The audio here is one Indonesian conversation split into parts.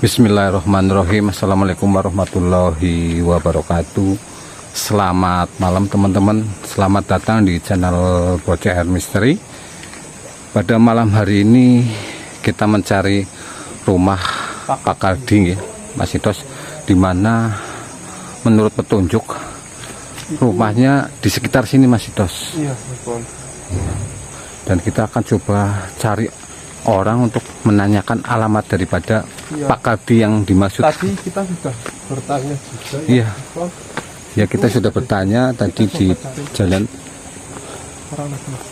Bismillahirrahmanirrahim. Assalamualaikum warahmatullahi wabarakatuh. Selamat malam teman-teman. Selamat datang di channel Bocah Air Misteri. Pada malam hari ini kita mencari rumah Pak Kaldi ya, Mas Itos, dimana menurut petunjuk rumahnya di sekitar sini, Mas Itos. Iya, betul. Dan kita akan coba cari orang untuk menanyakan alamat daripada Pak Kaldi yang dimaksud. Tadi kita sudah bertanya juga. Iya. Ya, kita sudah bertanya tadi di jalan.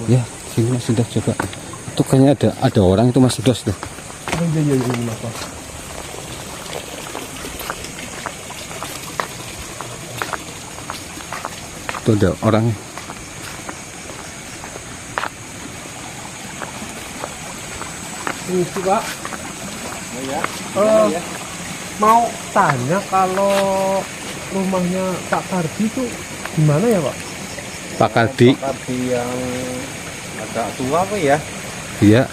Ya, sini Mas Itos coba. Itu kayaknya ada orang itu, Mas Itos tuh. Oh, iya, kenapa? Itu ada orang. Ini sih, Pak. Mau tanya kalau rumahnya Pak Kaldi itu gimana ya, Pak? Pak Kaldi. Pak Kaldi yang agak tua apa ya? Iya.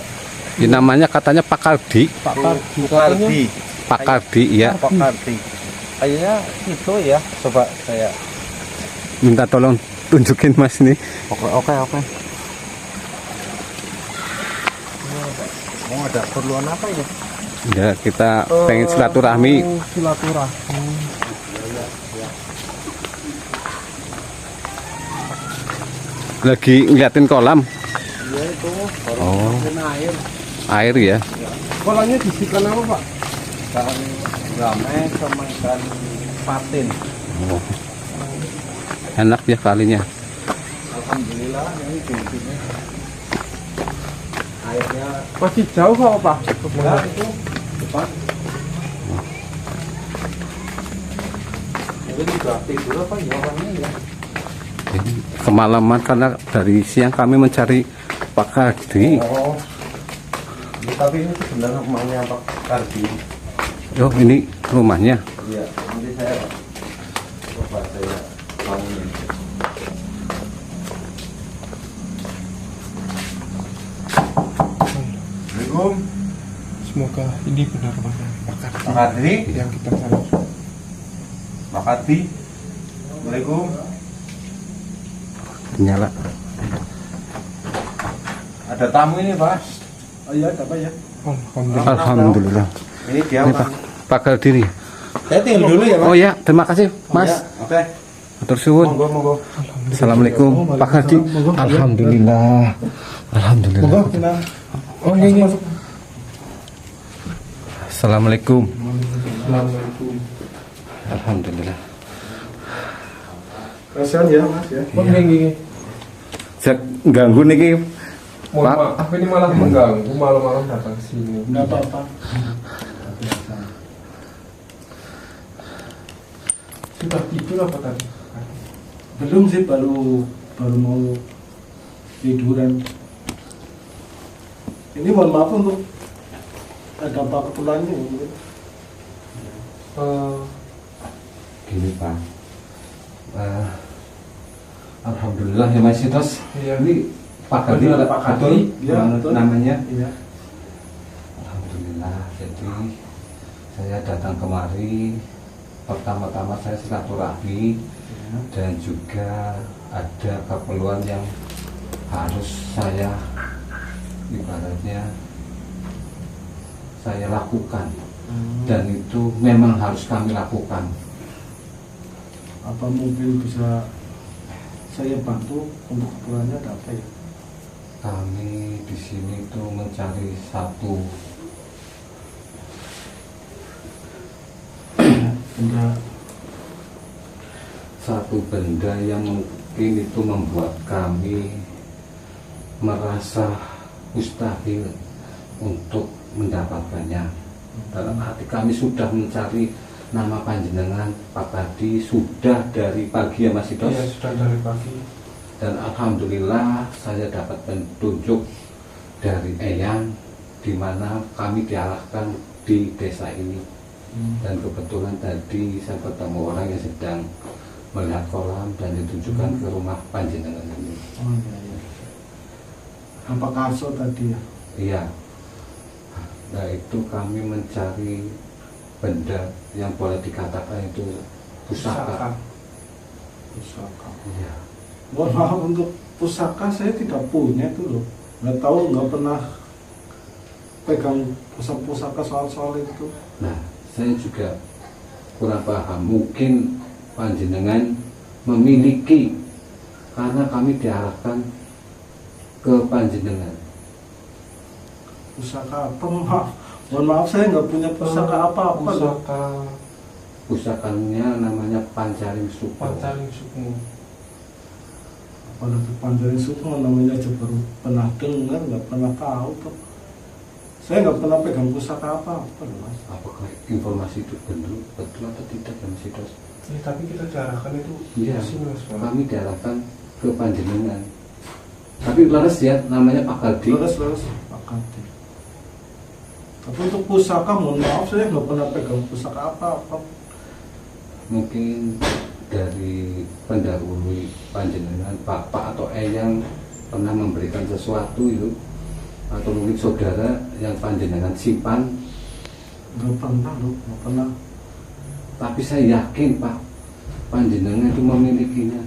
Ini namanya katanya Pak Kaldi. Pak Kaldi. Kaldi. Pak Kaldi, iya. Pak Kaldi. Kayaknya itu ya. Coba saya Minta tolong tunjukin Mas ini. Oke. Mau ada keperluan apa ya? Ya, kita pengen silaturahmi. Silaturahmi. Lagi ngeliatin kolam. Iya itu. Oh. Air. Air ya. Kolamnya disikan apa, Pak? Ikan rame sama ikan patin. Oh. Enak ya kalinya. Alhamdulillah ini pintunya. Airnya Masih jauh kok, Pak? enggak itu depan. Ini juga tidur apa ya orangnya ya? Ini kemalaman karena dari siang kami mencari Pak Kaldi. Oh. Ya, tapi ini sebenarnya rumahnya Pak Kaldi. Oh, ini rumahnya. Iya, nanti saya coba saya bangunin. Assalamualaikum. Semoga ini benar rumahnya Pak Kaldi Pak Kaldi. yang kita cari. Pak Kaldi. Assalamualaikum. Nyala. Ada tamu ini, Pak. Oh iya, apa ya? Alhamdulillah. Alhamdulillah. Ini dia, Ini Pak. Pak Kaldi nih. Saya tinggal dulu ya, Pak. Oh ya, terima kasih Mas. Ya, oke. Atur suwun. Monggo. Assalamualaikum Pak Kaldi. Alhamdulillah. Alhamdulillah. Oh, ini. Assalamualaikum. Assalamualaikum. Alhamdulillah. Kasihan ya, Mas ya. Oh, ini. Saya ganggu niki. Mohon Pak. maaf, ini malah mengganggu malam-malam datang ke sini. Enggak apa-apa. Sudah tidur apa tadi? Belum sih, baru mau tiduran. Ini mohon maaf untuk ada apa keperluannya mungkin. Gini Pak. Alhamdulillah ya Mas Itos. Iya. Ini Pak Kaldi, Betul, Pak Pak Kaldi. Iya, betul. namanya. Iya. Alhamdulillah. Jadi saya datang kemari, pertama-tama saya silaturahmi dan juga ada keperluan yang harus saya ibaratnya saya lakukan, dan itu memang harus kami lakukan. Apa mungkin bisa saya bantu untuk keperluannya ada apa ya? Kami di sini tuh mencari satu benda yang mungkin itu membuat kami merasa mustahil untuk mendapatkannya. Dalam hati kami sudah mencari nama panjenengan Pak Kaldi sudah dari pagi ya Mas Itos. Iya, sudah dari pagi. Dan alhamdulillah saya dapat petunjuk dari Eyang di mana kami diarahkan di desa ini. Dan kebetulan tadi saya ketemu orang yang sedang melihat kolam dan ditunjukkan ke rumah panjenengan ini. Oh iya. Apa kasur tadi ya? Iya. Nah itu kami mencari benda yang boleh dikatakan itu pusaka. Pusaka. Iya. Mohon maaf, untuk pusaka saya tidak punya itu loh. Nggak tahu, nggak pernah pegang pusaka soal-soal itu. Nah, saya juga kurang paham. Mungkin panjenengan memiliki, karena kami diarahkan ke panjenengan. Pusaka apa? Mohon maaf, saya nggak punya pusaka apa-apa loh. Pusakanya namanya Pancaring Sukmo. Pancaring Sukmo. Apalagi Pancaring Sukmo namanya aja baru pernah dengar, nggak pernah tahu tuh. Saya nggak pernah pegang pusaka apa-apa loh, Mas. Apakah informasi itu betul atau tidak ya Mas Idos? Ya, tapi kita diarahkan itu Iya, sini Mas Pol. kami diarahkan ke panjenengan. Tapi leres ya, namanya Pak Kaldi. Leres Pak Kadi. Tapi untuk pusaka, mohon maaf, saya nggak pernah pegang pusaka apa-apa. Mungkin dari pendahulu panjenengan, bapak atau eyang pernah memberikan sesuatu itu, atau mungkin saudara yang panjenengan simpan. Nggak pernah loh, nggak pernah. Tapi saya yakin Pak, panjenengan itu memilikinya.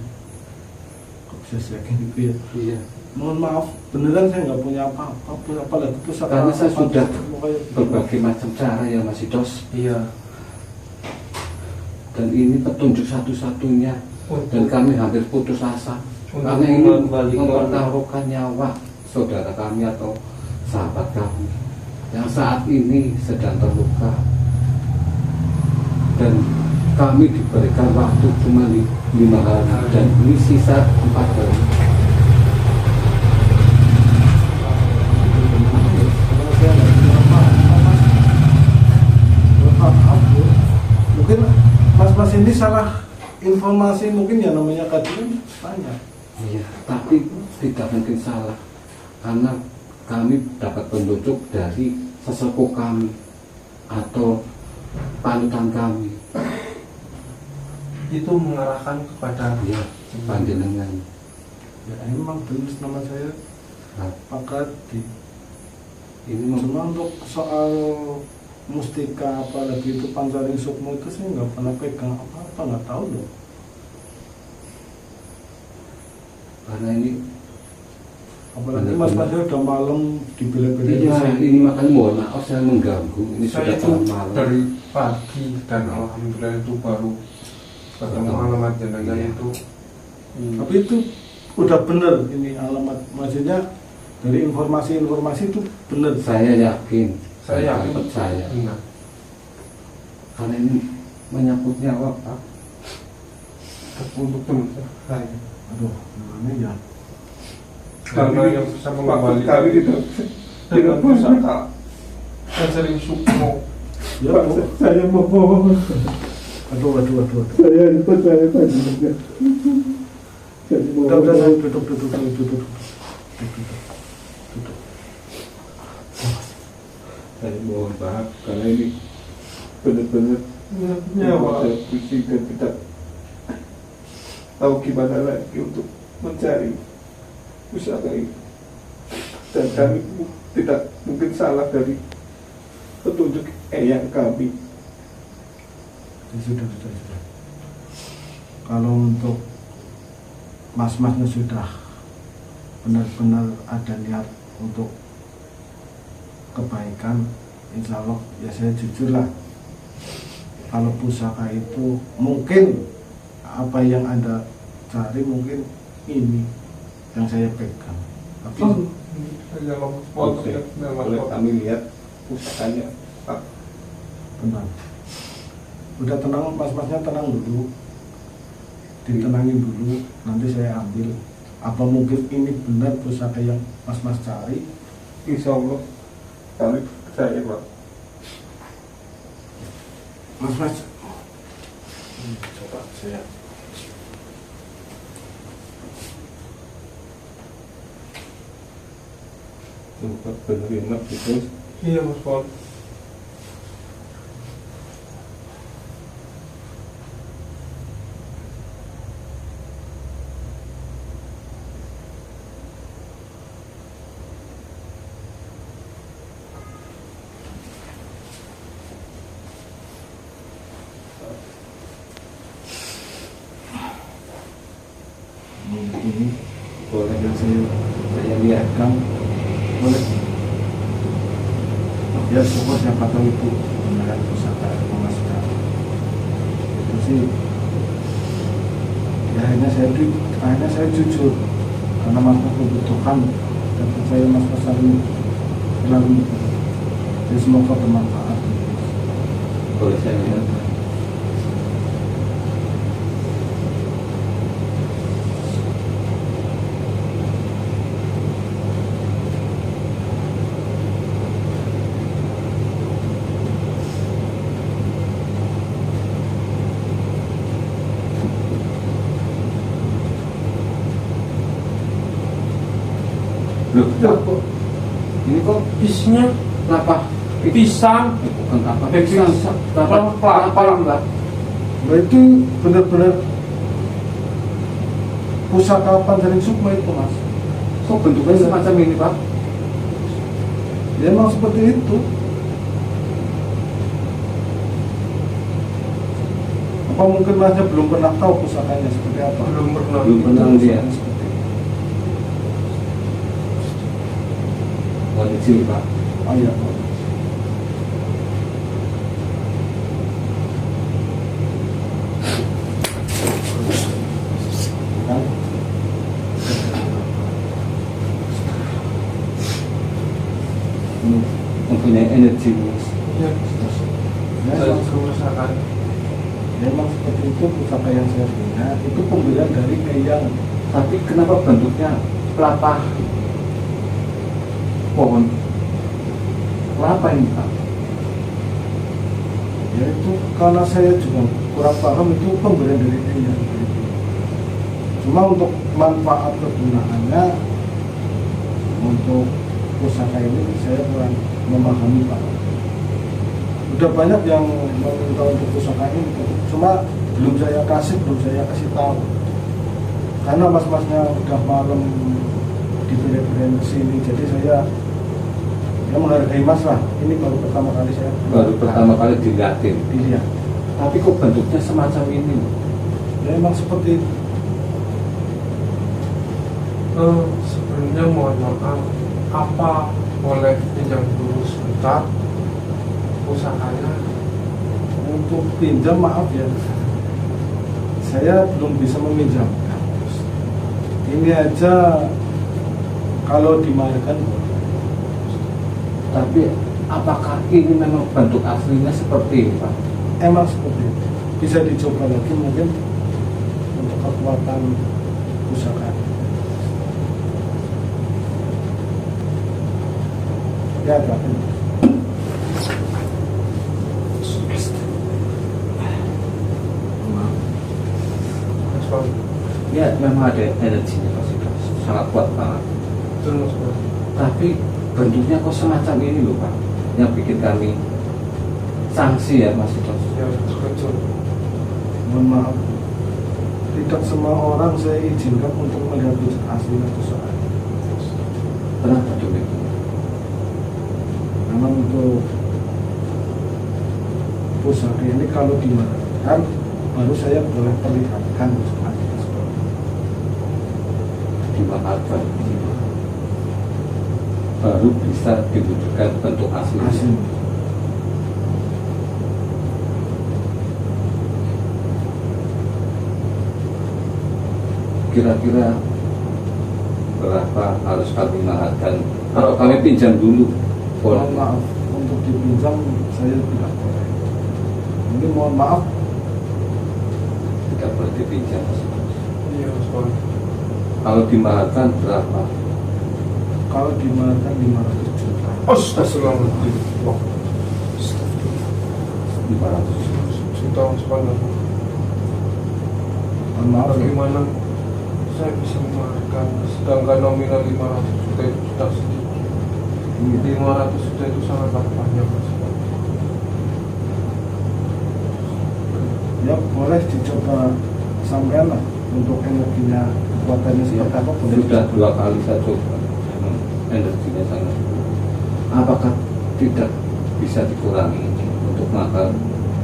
Kok bisa saya yakin itu ya? Iya. Mohon maaf, beneran saya nggak punya apa-apa, apalagi pusaka. Karena saya apa-apa. sudah Pokoknya- berbagai macam cara ya Mas Idos. Iya. Dan ini petunjuk satu-satunya. Dan kami hampir putus asa. Untuk Karena ini mengembalikan- mempertaruhkan nyawa saudara kami atau sahabat kami yang saat ini sedang terluka. Dan kami diberikan waktu cuma 5 hari dan ini sisa 4 hari. Karena saya nggak punya apa-apa, Mas. Maaf, Bu. Mungkin Mas ini salah informasi, mungkin ya, namanya kadang banyak. Iya, tapi tidak mungkin salah karena kami dapat petunjuk dari sesepuh kami atau panutan kami. Itu mengarahkan kepada Ya, panjenengan. Ya emang tulis nama saya Nah, Pak Kadi. ini Cuma untuk soal mustika apalagi itu Pancaring Sukmo itu saya nggak pernah pegang apa-apa, nggak tahu loh. karena ini Apalagi Benar-benar. Mas udah malam dibela-belain. iya, ini makanya mohon maaf saya mengganggu. Ini saya sudah itu tengah malam. dari pagi dan alhamdulillah itu baru ketemu alamat jenengan Iya. itu. Tapi itu udah bener ini alamat, maksudnya dari informasi-informasi itu bener. Saya yakin, Saya yakin percaya benar. karena ini menyangkut nyawa Pak. Untuk teman saya. Aduh, gimana ya? Karena yang bisa mengembalikan kami tidak dengan pusaka Pancaring Sukmo. Ya, Bu. saya mohon Aduh. saya percaya panjenengan. Saya Udah, mohon saya duduk. saya mohon maaf karena ini benar-benar Nyawa. saya pusing dan tidak tahu gimana lagi untuk mencari pusaka itu, dan kami tidak mungkin salah dari petunjuk eyang kami. Sudah. Kalau untuk mas-masnya sudah benar-benar ada niat untuk kebaikan, insya Allah ya saya jujur lah. Kalau pusaka itu mungkin apa yang Anda cari mungkin ini yang saya pegang. Tapi Ya, foto Oke, ya, boleh kami lihat pusakanya, Pak. tenang. Udah tenang, mas-masnya tenang dulu. Ditenangin dulu, nanti saya ambil. Apa mungkin ini benar pusaka yang mas-mas cari? Insya Allah kami percaya, Pak. Mas-mas, coba saya. Tempat benar enak itu. Iya Mas Pol. saya pegang boleh. Ya syukur siapa tahu itu beneran pusaka memasukkan itu sih. Ya akhirnya saya jujur karena Mas Mas membutuhkan dan saya Mas Mas selalu jadi semoga bermanfaat. Boleh saya lihat? Loh, kok ini kok Isinya kelapa pisang, bukan kelapa pisang, kelapa, Mbak. Nah itu benar-benar pusaka Panjaring Sukma itu Mas. Kok bentuknya semacam ini Pak? Ya emang seperti itu. Apa mungkin Masnya belum pernah tahu pusakanya seperti apa? belum pernah. Belum pernah Itu lihat. pusakanya seperti itu. Warna kecil Pak. Oh iya Pak. Kan? Ini mempunyai energi. Ya, Ya, saya emang, kerusakan. ya, emang seperti itu pusaka yang saya punya. Itu pembelian dari Eyang. Tapi kenapa bentuknya kelapa pohon kelapa ini Pak? Ya itu karena saya juga kurang paham itu pemberian dari Eyang. Cuma untuk manfaat kegunaannya untuk pusaka ini saya kurang memahami Pak. Udah banyak yang meminta untuk pusaka ini, cuma belum saya kasih tahu. Karena mas-masnya udah malam diberi-beri kesini, jadi saya ya menghargai mas lah. Ini baru pertama kali saya Dilihatin. dilihat. Tapi kok bentuknya semacam ini? Ya emang seperti itu. Sebenarnya mohon maaf, apa boleh pinjam dulu sebentar pusakanya? Untuk pinjam maaf ya, saya belum bisa meminjamkan. Ini aja kalau dimainkan. Tapi apakah ini memang bentuk aslinya seperti ini Pak? Emang seperti itu. Bisa dicoba lagi mungkin untuk kekuatan pusaka. Ya, Pak. Mas Bang, Ya memang ada energinya pasti Pak. Sangat kuat banget. betul Mas Bang. Tapi bentuknya kok semacam ini loh Pak, yang bikin kami sanksi ya Mas Bos. Ya, terkejut. Mohon maaf. Tidak semua orang saya izinkan untuk melihat wujud asli pusaka. Kenapa demikian? Memang untuk pusaka ini kalau dimakan baru saya boleh perlihatkan wujud asli. Dimaafkan. Baru bisa diwujudkan bentuk asli. Asli. Kira-kira berapa harus kami maharkan? Kalau kami pinjam dulu, boleh. Mohon maaf untuk dipinjam saya tidak boleh. Ini mohon maaf. Tidak boleh dipinjam. Iya Mas Bang. Kalau dimaharkan berapa? Kalau dimakan 500 juta. Astagfirullahaladzim. Wah, 500. juta Mas Bang. Mohon maaf. Bagaimana saya bisa memaafkan, sedangkan nominal 500 juta itu sudah sedikit. 500 juta itu sangat banyak Mas Bang. Ya boleh dicoba sampean lah untuk energinya kekuatannya seperti apa boleh. Sudah 2 kali saya coba. Memang energinya sangat. Apakah tidak bisa dikurangi untuk makan?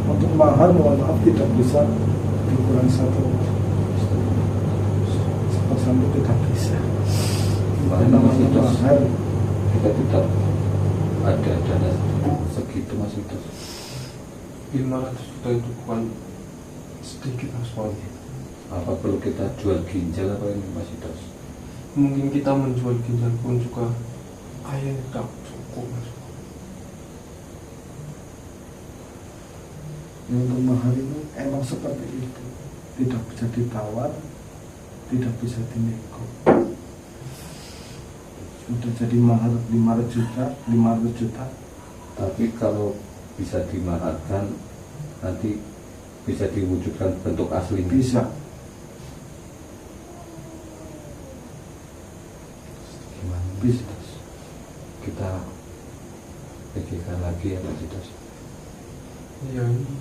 Untuk mahar mohon maaf tidak bisa dikurangi 1% tidak bisa. Gimana Mas Itos? mahal. Kita tidak ada dana segitu Mas Itos. 500 juta itu bukan sedikit Mas Pol. Apa perlu kita jual ginjal apa ini Mas Itos? Mungkin kita menjual ginjal pun juga kayaknya tidak cukup Mas. Ya, untuk mahar itu emang seperti itu, tidak bisa ditawar, tidak bisa dinego. Sudah jadi mahar 500 juta. Tapi kalau bisa dimaharkan nanti bisa diwujudkan bentuk aslinya. Bisa. Gimana Mas Bisa. Itos? Kita pikirkan lagi ya Mas Itos. Iya, ini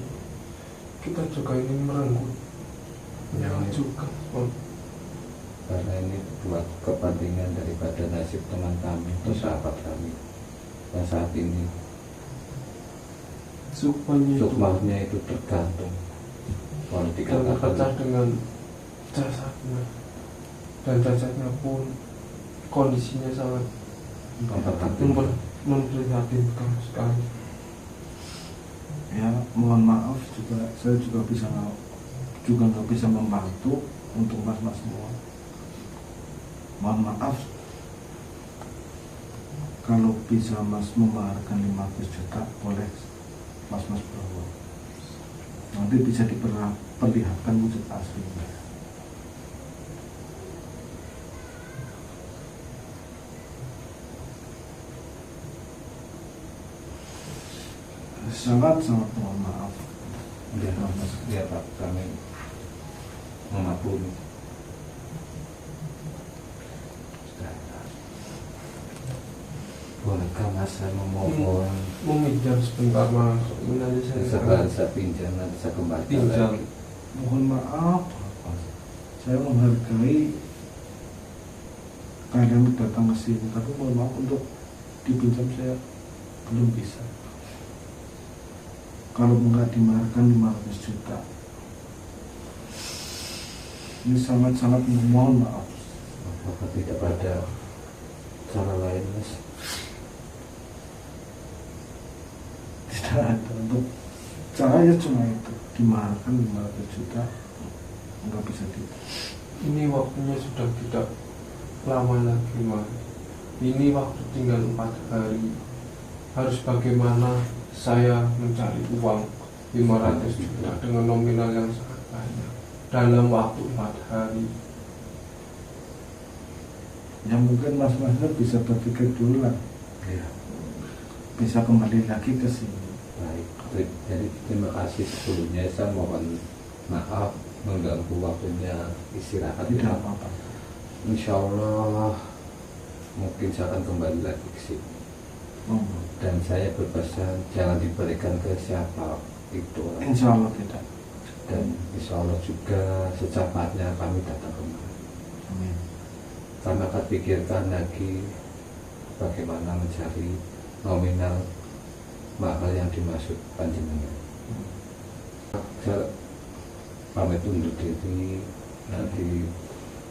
kita juga ingin merenggut Ya, nyawa juga Mas Pol. karena ini buat kepentingan daripada nasib teman kami atau sahabat kami yang saat ini Supaya itu sukmanya itu tergantung kalau kita pecah dikatakan dengan jasadnya, dan jasadnya pun kondisinya sangat memprihatinkan sekali. Ya, mohon maaf juga, saya juga nggak bisa membantu untuk mas-mas semua. Mohon maaf kalau bisa mas memaharkan 500 juta, boleh mas-mas bawa. Nanti bisa diperlihatkan wujud aslinya. Sangat mohon maaf. ya Pak, kami memaklumi. Bolehkah Mas saya memohon Meminjam sebentar Mas, ini nanti saya sekarang saya pinjam nanti saya kembali pinjam. lagi. Mohon maaf, saya menghargai kalian datang ke sini, tapi mohon maaf untuk dipinjam saya belum bisa. Kalau nggak dimaharkan 500 juta, ini sangat mohon maaf. Apakah tidak ada cara lain Mas? Tidak ada, untuk caranya cuma itu, dimaharkan 500 juta, nggak bisa Ini waktunya sudah tidak lama lagi Mas. Ini waktu tinggal 4 hari. Harus bagaimana saya mencari uang 500 juta dengan nominal yang sangat banyak dalam waktu 4 hari. Ya mungkin mas-masnya bisa berpikir dulu lah, Ya, bisa kembali lagi ke sini. baik. Jadi terima kasih sebelumnya, saya mohon maaf mengganggu waktunya istirahat. Tidak apa-apa. Insya Allah mungkin saya akan kembali lagi ke sini. Dan saya berpesan jangan diberikan ke siapa itu orang. Insya Allah tidak. Dan insya Allah juga secepatnya kami datang kembali. Amin. Kami akan pikirkan lagi bagaimana mencari nominal mahal yang dimaksud panjenengan. Saya pamit undur diri, nanti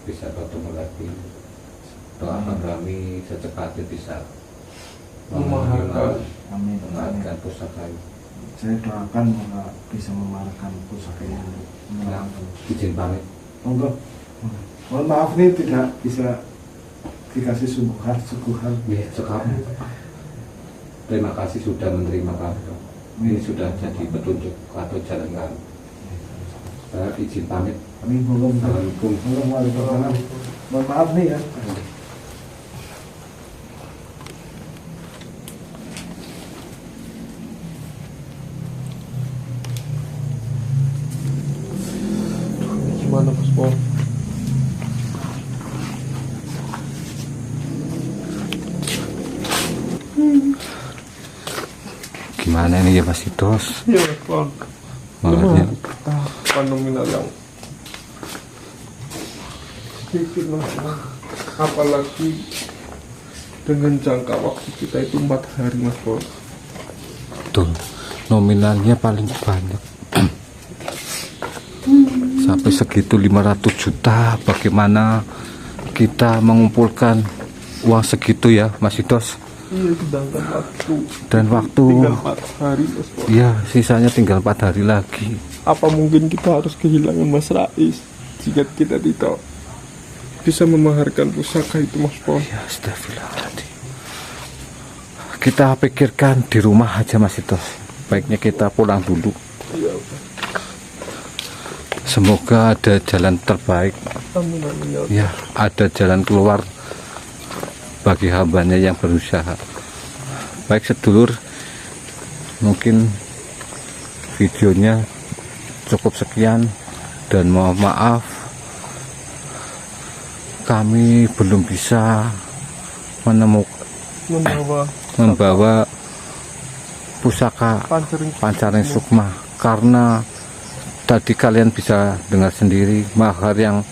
bisa ketemu lagi. Doakan kami secepatnya bisa Memaharkan. Amin. memaharkan pusaka itu. Saya doakan semoga bisa memaharkan pusaka ini. Izin pamit. Monggo. Mohon maaf nih tidak bisa dikasih suguhan. Ya, sekali. Terima kasih sudah menerima kami. Ini sudah jadi petunjuk atau jalan kami. Saya izin pamit. Amin. Monggo. Assalamualaikum. Waalaikumsalam. Mohon maaf nih ya. Gimana Mas Pol? Gimana ini ya Mas Itos? Ya Mas Pol. Maharnya Bukan nominal yang sedikit Mas Pol. Apalagi dengan jangka waktu kita itu 4 hari Mas Pol. betul. Nominalnya paling banyak. Sampai segitu 500 juta. Bagaimana kita mengumpulkan uang segitu ya Mas Idos. Iya, sedangkan waktu Dan waktu tinggal 4 hari Mas Pon. ya sisanya tinggal 4 hari lagi. Apa mungkin kita harus kehilangan Mas Rais jika kita tidak bisa memaharkan pusaka itu Mas Pon? Ya astagfirullahaladzim. Kita pikirkan di rumah aja Mas Idos. Baiknya kita pulang dulu. Iya. Semoga ada jalan terbaik. Amin amin ya Allah. Ya, ada jalan keluar bagi hambanya yang berusaha. Baik sedulur, mungkin videonya cukup sekian dan mohon maaf kami belum bisa membawa pusaka Pancaring Sukma karena tadi kalian bisa dengar sendiri mahar yang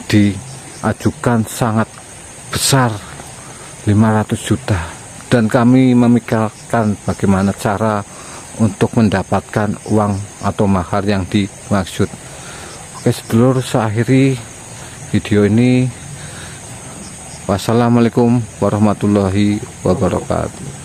diajukan sangat besar, 500 juta, dan kami memikirkan bagaimana cara untuk mendapatkan uang atau mahar yang dimaksud. Oke sedulur, saya akhiri video ini. Wassalamualaikum warahmatullahi wabarakatuh.